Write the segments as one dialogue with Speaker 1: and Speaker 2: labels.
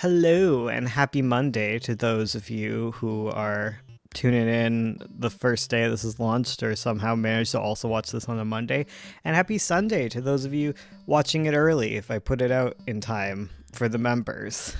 Speaker 1: Hello and happy Monday to those of you who are tuning in the first day this is launched or somehow managed to also watch this on a Monday. And happy Sunday to those of you watching it early if I put it out in time for the members.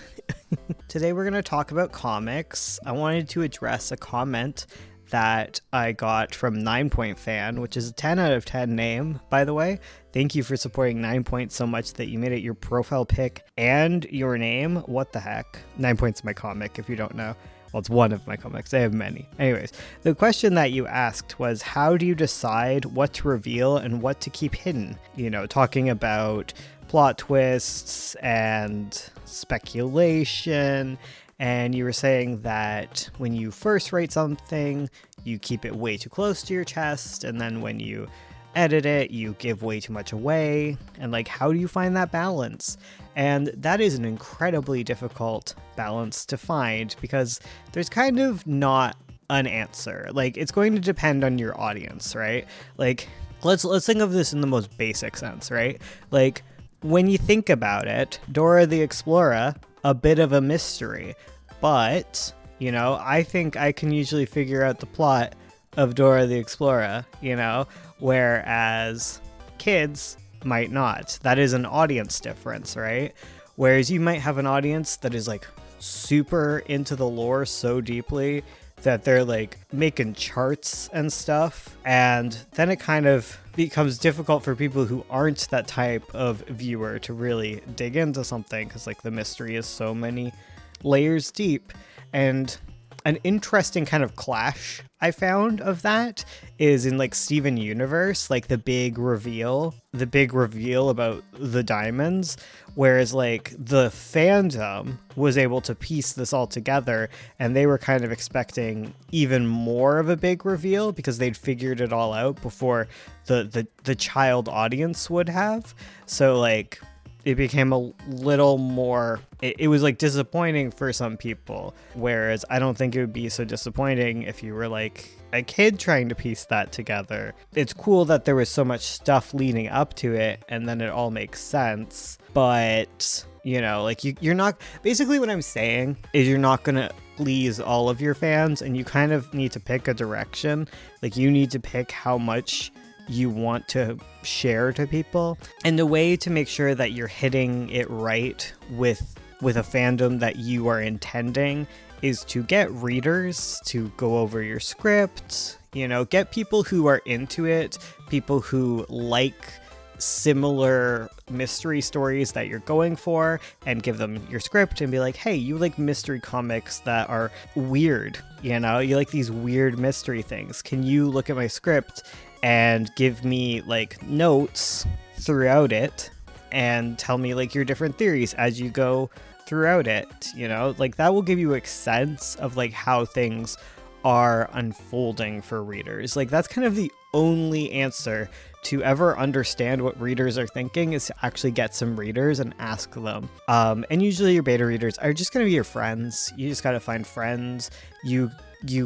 Speaker 1: Today we're going to talk about comics. I wanted to address a comment that I got from 9 Point Fan, which is a 10 out of 10 name, by the way. Thank you for supporting 9 Point so much that you made it your profile pic and your name. What the heck? 9 Point's my comic, if you don't know. Well, it's one of my comics. I have many. Anyways, the question that you asked was, how do you decide what to reveal and what to keep hidden? You know, talking about plot twists and speculation. And you were saying that when you first write something, you keep it way too close to your chest. And then when you edit it, you give way too much away. And like, how do you find that balance? And that is an incredibly difficult balance to find because there's kind of not an answer. Like, it's going to depend on your audience, right? Like, let's think of this in the most basic sense, right? Like, when you think about it, Dora the Explorer, a bit of a mystery, but, you know, I think I can usually figure out the plot of Dora the Explorer, you know, whereas kids might not. That is an audience difference, right? Whereas you might have an audience that is like super into the lore so deeply that they're like making charts and stuff, and then it kind of becomes difficult for people who aren't that type of viewer to really dig into something because like the mystery is so many layers deep. And an interesting kind of clash I found of that is in like Steven Universe, like the big reveal about the diamonds, whereas like the fandom was able to piece this all together and they were kind of expecting even more of a big reveal because they'd figured it all out before the child audience would have. So like it became a little more, it was like disappointing for some people, whereas I don't think it would be so disappointing if you were like a kid trying to piece that together. It's cool that there was so much stuff leading up to it and then it all makes sense, but you know, like you're not, basically what I'm saying is you're not gonna please all of your fans and you kind of need to pick a direction. Like you need to pick how much you want to share to people, and the way to make sure that you're hitting it right with a fandom that you are intending is to get readers to go over your script, you know, get people who are into it, people who like similar mystery stories that you're going for, and give them your script and be like, hey, you like mystery comics that are weird, you know, you like these weird mystery things, can you look at my script and give me like notes throughout it and tell me like your different theories as you go throughout it, you know, like that will give you a sense of like how things are unfolding for readers. Like that's kind of the only answer to ever understand what readers are thinking, is to actually get some readers and ask them. And usually your beta readers are just going to be your friends. You just got to find friends. You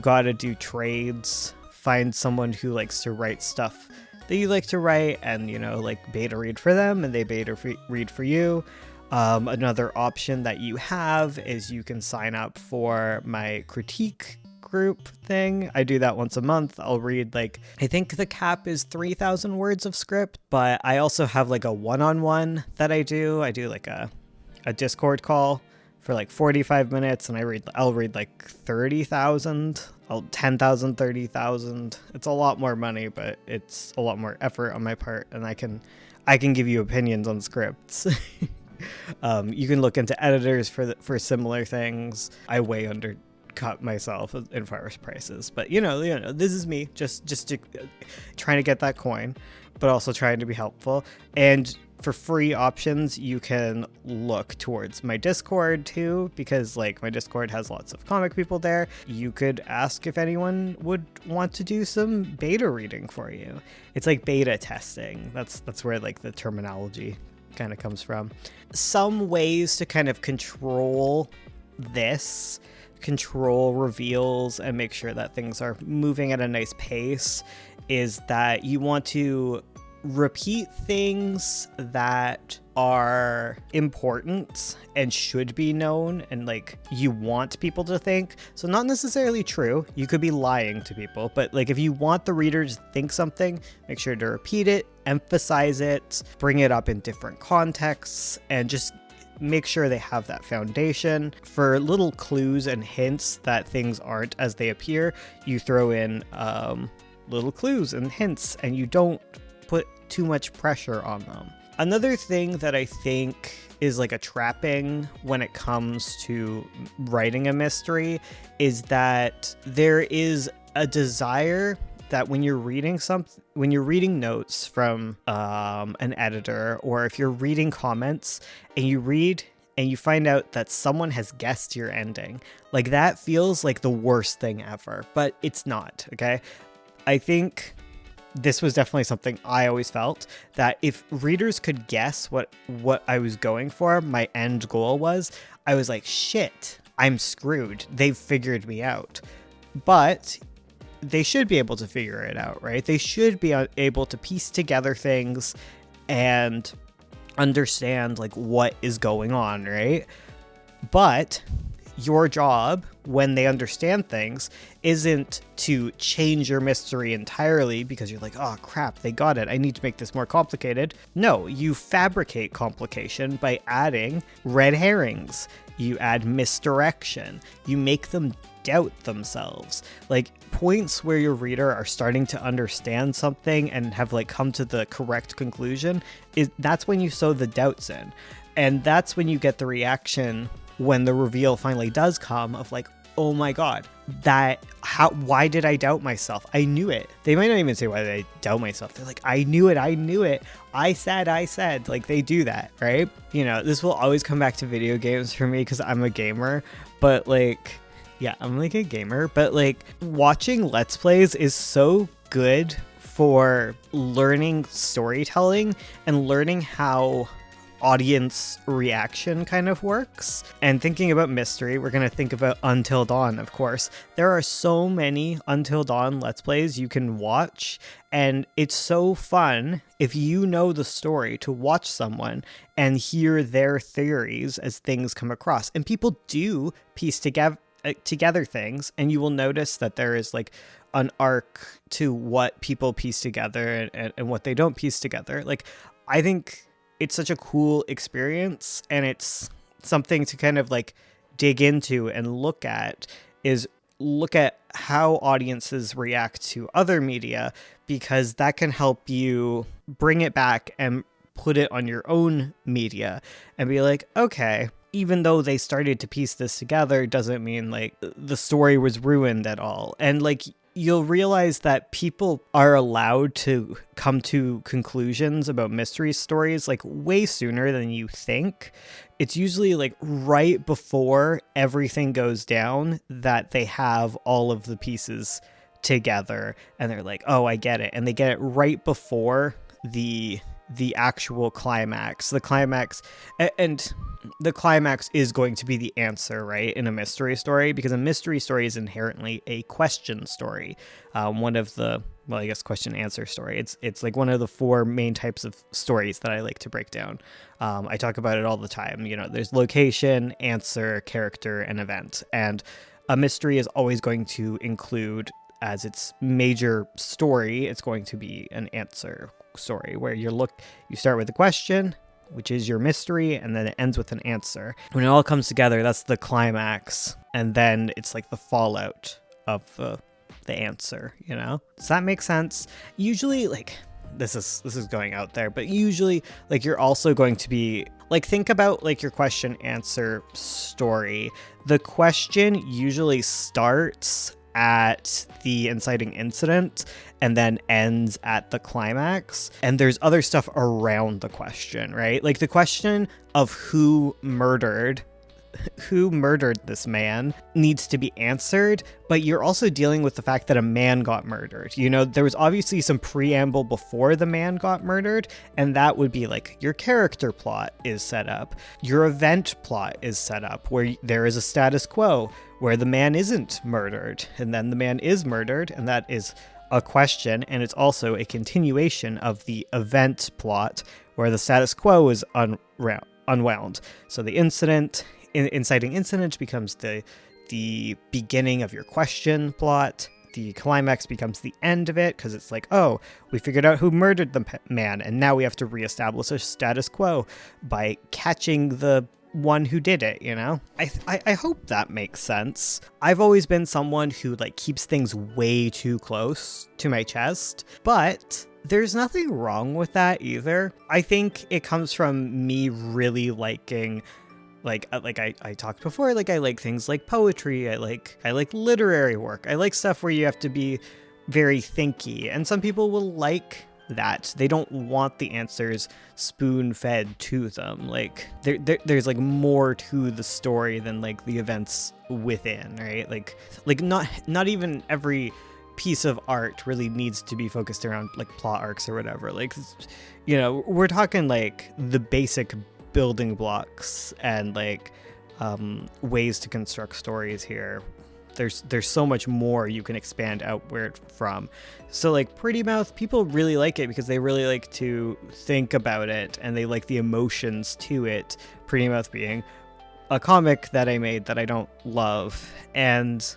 Speaker 1: got to do trades. Find someone who likes to write stuff that you like to write and, you know, like beta read for them and they beta read for you. Another option that you have is you can sign up for my critique group thing. I do that once a month. I'll read like, I think the cap is 3,000 words of script, but I also have like a one-on-one that I do. I do like a Discord call for like 45 minutes and I'll read like 30,000, 10,000, 30,000. It's a lot more money, but it's a lot more effort on my part, and I can give you opinions on scripts. You can look into editors for similar things. I way undercut myself in far prices, but you know, this is me just to, trying to get that coin, but also trying to be helpful. And for free options, you can look towards my Discord too, because like my Discord has lots of comic people there. You could ask if anyone would want to do some beta reading for you. It's like beta testing. That's where like the terminology kind of comes from. Some ways to kind of control reveals and make sure that things are moving at a nice pace is that you want to repeat things that are important and should be known and like you want people to think. So not necessarily true. You could be lying to people, but like if you want the reader to think something, make sure to repeat it, emphasize it, bring it up in different contexts, and just make sure they have that foundation. For little clues and hints that things aren't as they appear, you throw in little clues and hints, and you don't put too much pressure on them. Another thing that I think is like a trapping when it comes to writing a mystery is that there is a desire that when you're reading notes from an editor, or if you're reading comments and you read and you find out that someone has guessed your ending, like that feels like the worst thing ever, but it's not, okay? I think this was definitely something I always felt, that if readers could guess what I was going for, my end goal was, I was like, shit, I'm screwed. They've figured me out. But they should be able to figure it out, right? They should be able to piece together things and understand like what is going on, right? But your job when they understand things isn't to change your mystery entirely because you're like, oh crap, they got it, I need to make this more complicated. No, you fabricate complication by adding red herrings. You add misdirection. You make them doubt themselves. Like points where your reader are starting to understand something and have like come to the correct conclusion, that's when you sow the doubts in. And that's when you get the reaction when the reveal finally does come of like, oh my god, why did I doubt myself? I knew it. They might not even say why did I doubt myself. They're like, I knew it. I said, like they do that, right? You know, this will always come back to video games for me because I'm a gamer, but like, yeah, I'm like a gamer, but like watching Let's Plays is so good for learning storytelling and learning how audience reaction kind of works. And thinking about mystery, we're going to think about Until Dawn, of course. There are so many Until Dawn Let's Plays you can watch, and it's so fun if you know the story to watch someone and hear their theories as things come across. And people do piece together things, and you will notice that there is like an arc to what people piece together and what they don't piece together. Like, I think it's such a cool experience, and it's something to kind of like dig into and look at how audiences react to other media, because that can help you bring it back and put it on your own media and be like, okay, even though they started to piece this together, doesn't mean like the story was ruined at all. And like, you'll realize that people are allowed to come to conclusions about mystery stories like way sooner than you think. It's usually like right before everything goes down that they have all of the pieces together and they're like, oh, I get it. And they get it right before the actual climax. The climax is going to be the answer, right, in a mystery story, because a mystery story is inherently a question story. Question answer story. It's like one of the four main types of stories that I like to break down. I talk about it all the time. You know, there's location, answer, character, and event. And a mystery is always going to include, as its major story, it's going to be an answer story where you start with a question, which is your mystery, and then it ends with an answer. When it all comes together, that's the climax, and then it's like the fallout of the answer, you know? Does that make sense? Usually, like, this is going out there, but usually, like, you're also going to be, like, think about, like, your question answer story. The question usually starts at the inciting incident and then ends at the climax, and there's other stuff around the question, right? Like the question of who murdered this man needs to be answered, but you're also dealing with the fact that a man got murdered. You know, there was obviously some preamble before the man got murdered, and that would be like your character plot is set up, your event plot is set up, where there is a status quo where the man isn't murdered, and then the man is murdered, and that is a question, and it's also a continuation of the event plot where the status quo is unwound. So the inciting incident becomes the beginning of your question plot. The climax becomes the end of it because it's like, oh, we figured out who murdered the man, and now we have to reestablish a status quo by catching the one who did it, you know? I hope that makes sense. I've always been someone who like keeps things way too close to my chest, but there's nothing wrong with that either. I think it comes from me really liking like I talked before, like I like things like poetry, I like literary work. I like stuff where you have to be very thinky, and some people will like that. They don't want the answers spoon-fed to them. Like there's like more to the story than like the events within, right? Like not even every piece of art really needs to be focused around like plot arcs or whatever. Like, you know, we're talking like the basic building blocks and like ways to construct stories here. There's so much more you can expand outward from. So like Pretty Mouth, people really like it because they really like to think about it and they like the emotions to it. Pretty Mouth being a comic that I made that I don't love, and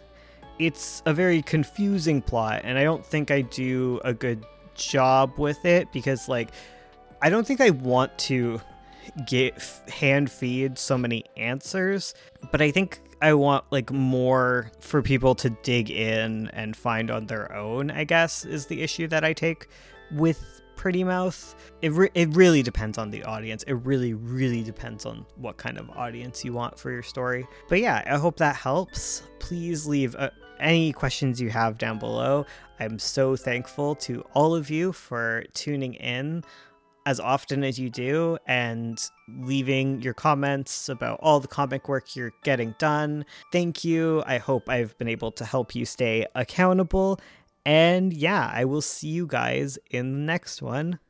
Speaker 1: it's a very confusing plot, and I don't think I do a good job with it because like I don't think I want to hand feed so many answers, but I think I want like more for people to dig in and find on their own, I guess, is the issue that I take with Pretty Mouth. It really depends on the audience. It really depends on what kind of audience you want for your story. But yeah, I hope that helps. Please leave any questions you have down below. I'm so thankful to all of you for tuning in as often as you do and leaving your comments about all the comic work you're getting done. Thank you. I hope I've been able to help you stay accountable. And yeah, I will see you guys in the next one.